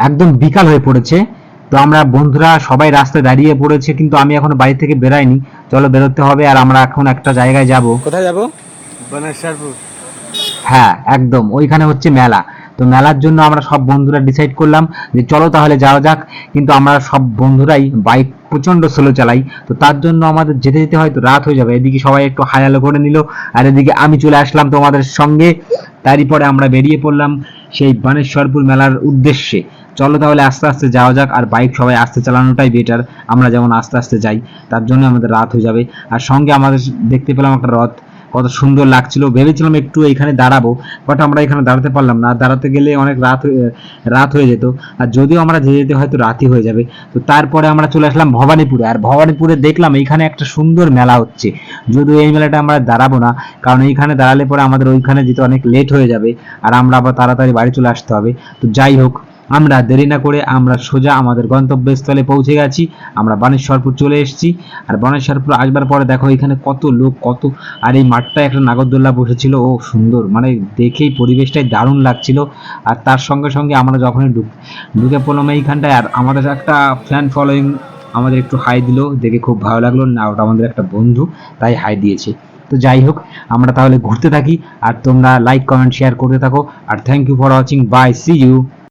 একদম বিকাল হয়ে পড়েছে। তো আমরা বন্ধুরা সবাই রাস্তায় দাঁড়িয়ে পড়েছে, কিন্তু আমি এখনো বাড়ি থেকে বেরাইনি। চলো বেরোতে হবে, আর আমরা এখন একটা জায়গায় যাব। কোথায় যাবো? বনেশ্বরপুর। হ্যাঁ একদম, ওইখানে হচ্ছে মেলা। তো মেলার জন্য আমরা সব বন্ধুরা ডিসাইড করলাম যে চলো তাহলে যাওয়া যাক। কিন্তু আমরা সব বন্ধুরাই বাইক প্রচন্ড স্লো চালাই, তো তার জন্য আমাদের যেতে যেতে হয়তো রাত হয়ে যাবে। এদিকে সবাই একটু হাই হ্যালো করে নিল, আর এদিকে আমি চলে আসলাম তোমাদের সঙ্গে। তারই পরে আমরা বেরিয়ে পড়লাম সেই বানেশ্বরপুর মেলার উদ্দেশ্যে। চলো তাহলে আস্তে আস্তে যাওয়া যাক, আর বাইক সবাই আস্তে চালানোটাই বেটার। আমরা যেমন আস্তে আস্তে যাই, তার জন্য আমাদের রাত হয়ে যাবে। আর সঙ্গে আমাদের দেখতে পেলাম একটা রথ, কত সুন্দর লাগছিল। ভেবেছিলাম একটু এখানে দাঁড়াবো, বাট আমরা এখানে দাঁড়াতে পারলাম না। দাঁড়াতে গেলে অনেক রাত হয়ে যেত, আর যদিও আমরা যেতে যেতে হয়তো রাতই হয়ে যাবে। তো তারপরে আমরা চলে আসলাম ভবানীপুরে, আর ভবানীপুরে দেখলাম এইখানে একটা সুন্দর মেলা হচ্ছে। যদিও এই মেলাটা আমরা দাঁড়াবো না, কারণ এইখানে দাঁড়ালে পরে আমাদের ওইখানে যেতে অনেক লেট হয়ে যাবে, আর আমরা আবার তাড়াতাড়ি বাড়ি চলে আসতে হবে। তো যাই হোক, আমরা দেরি না করে আমরা সোজা আমাদের গন্তব্যস্থলে পৌঁছে গেছি। আমরা বানেশ্বরপুর চলে এসেছি। আর বানেশ্বরপুর আসবার পরে দেখো এখানে কত লোক, কত, আর এই মাঠটায় একটা নাগরদোল্লা বসেছিল, ও সুন্দর, মানে দেখেই পরিবেশটাই দারুণ লাগছিল। আর তার সঙ্গে সঙ্গে আমরা যখনই ঢুকে পড়লাম এইখানটায়, আর আমাদের একটা ফ্যান ফলোয়িং আমাদের একটু হাই দিল, দেখে খুব ভালো লাগলো। না, ওটা আমাদের একটা বন্ধু, তাই হাই দিয়েছে। তো যাই হোক, আমরা তাহলে ঘুরতে থাকি, আর তোমরা লাইক কমেন্ট শেয়ার করতে থাকো। আর thank you for watching, bye, see you.